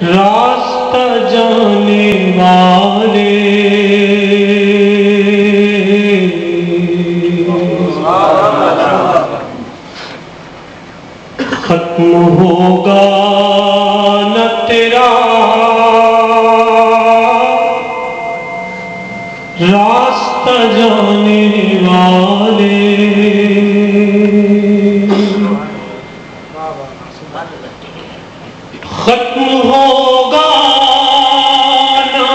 راستہ جانے والے ختم ہوگا نہ تیرا راستہ جانے والے ختم ہوگا نہ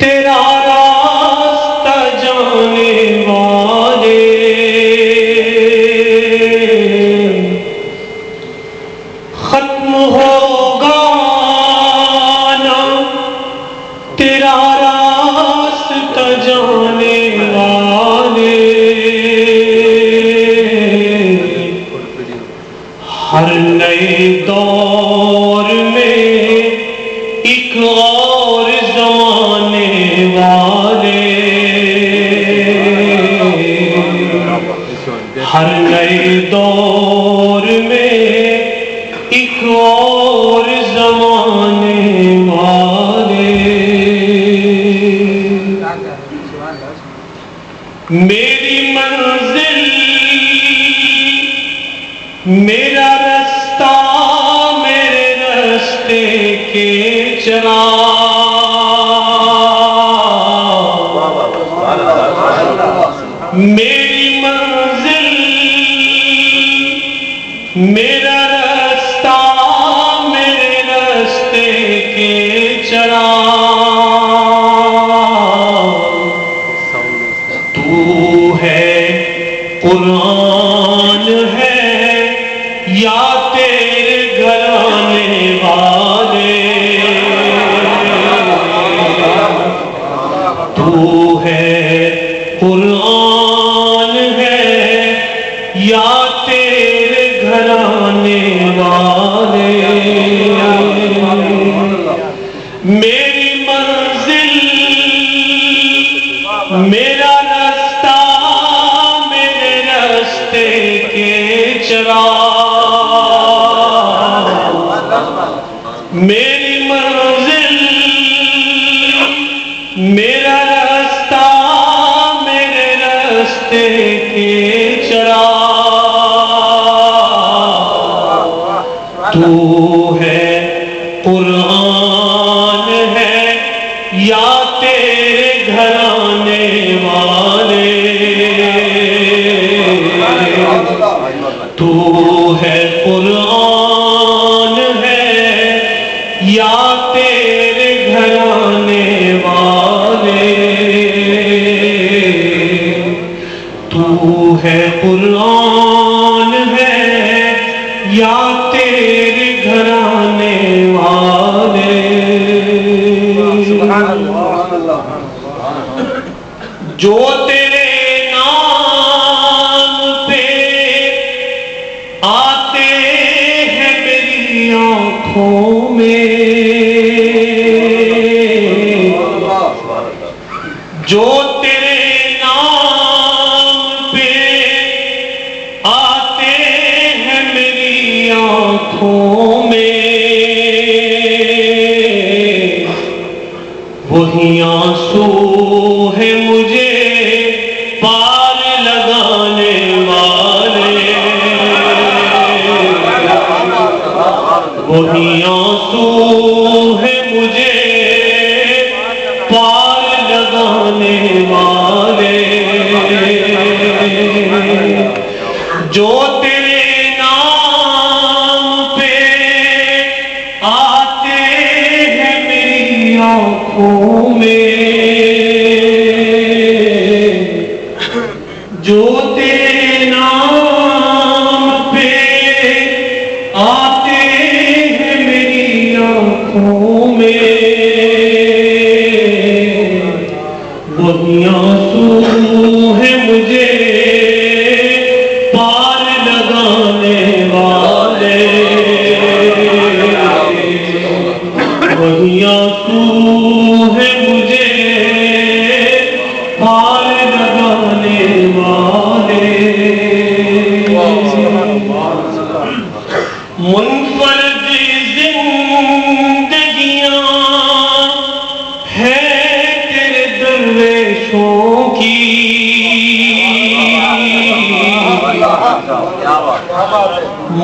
تیرا راستہ جانے والے ختم ہوگا نہ تیرا راستہ جانے والے ہر نئے دور میں ایک اور زمانے والے ہر نئے دور میں ایک اور زمانے والے میری منزل میرا رستہ میرے رستے کے چراغ میری منزل میرا رستہ میرے رستے کے چراغ تو ہے قرآن ہے یا تیرے گھرانے والے تو ہے قرآن ہے یا تیرے گھرانے والے میری منزل میرا رستہ میرے رستے کے چراغ میری منزل میرا راستہ میرے راستے کے چراغ تو ہے قرآن ہے یا تیرے گھرانے والے تو ہے قرآن ہے یا تیرے گھرانے والے تو ہے قرآن ہے یا تیرے گھرانے والے جو تیرے نام پہ آتے ہیں میری آنکھوں میں جو تیرے نام پہ آتے ہیں میری آنکھوں میں وہی آنسو ہے مجھے پار لگانے والے وہی آنسو ہے مجھے پار لگانے والے جو تیرے نام پہ آتے ہیں میری آنکھوں میں جو تیرے نام پہ آتے ہیں میری آنکھوں میں وہی آنسو ہے مجھے پار لگانے والے وہی آنسو ہے مجھے پار لگانے والے منفرد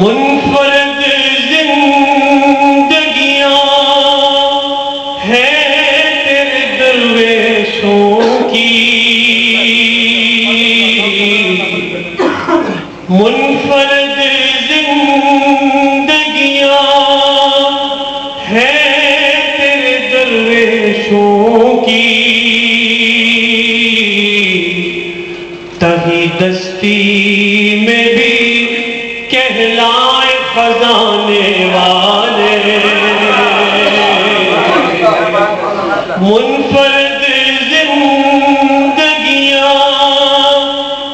منفرد زندگیاں ہیں تیرے درویشوں کی، منفرد زندگیاں ہیں تیرے درویشوں کی، تہی دستی میں بھی کہلائے خزانے والے، منفرد زندگیاں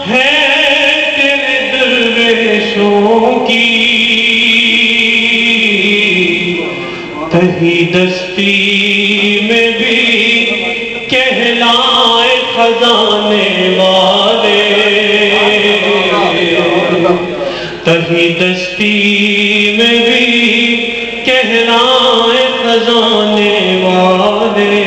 ہیں تیرے درویشوں کی، تہی دستی میں بھی کہلائے خزانے والے، تہی دستی میں بھی کہلائے خزانے والے،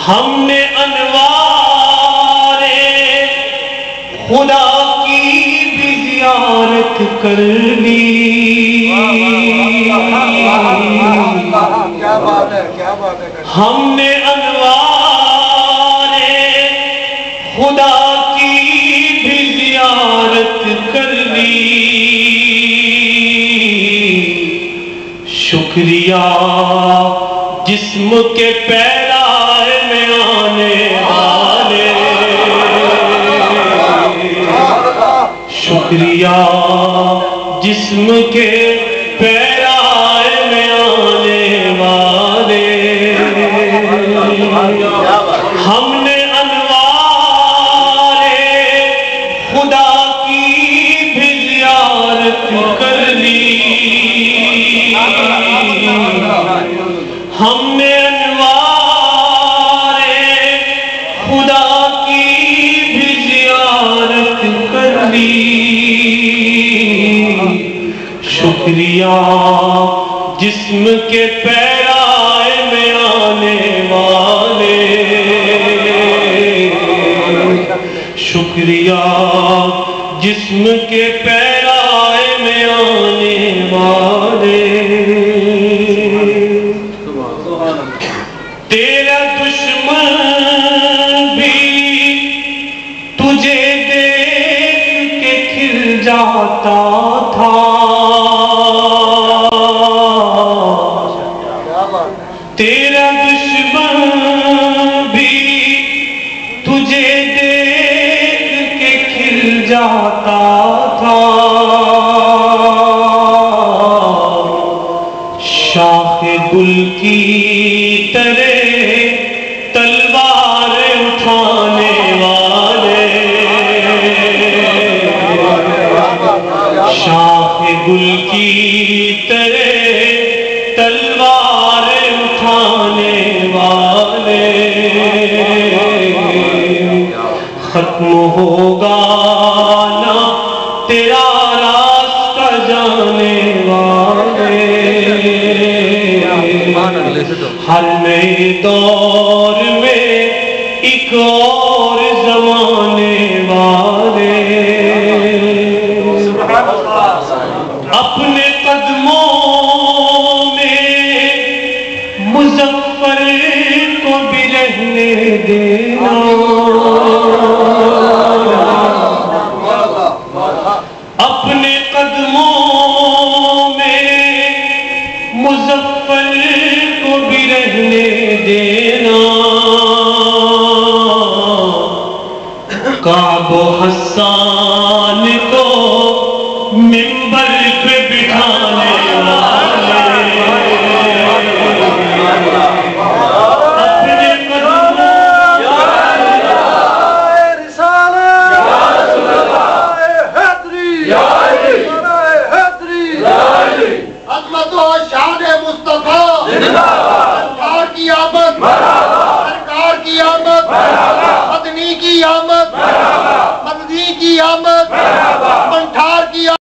ہم نے انوار خدا کی بھی زیارت کر لی، ہم نے انوار خدا کی بھی زیارت کر لی، شکریہ جسم کے پیرائے میں آنے والے، شکریہ جسم کے پیرائے میں آنے والے، ہم نے انوار خدا کی بھی زیارت کر لی، ہم نے انوار خدا کی بھی زیارت کر لی، شکریہ جسم کے پیرائے میں آنے والے، شکریہ جسم کے پیرائے میں آنے والے، تیرا دشمن بھی تجھے دیکھ کے کھل جاتا تھا، تیرا دشمن بھی تجھے دیکھ کے کھل جاتا تھا، شاخ گل کی طرح تلوار اٹھانے والے، شاخ گل کی طرح تلوار اٹھانے والے، ختم ہوگا نہ تیرا راستہ جانے والے، ہر نئے دور میں ایک اور زمانے والے، اپنے قدموں میں مظفر کو بھی رہنے دینا، اپنے قدموں میں مظفر کو بھی رہنے دینا، کعب و حسان کو منبر پہ بٹھانے والے، اپنے قدموں عظمت و شان مصطفیٰ، سرکار کی آمد، سرکار کی آمد، مدنی کی آمد، مدنی کی آمد، منٹھار کی آمد۔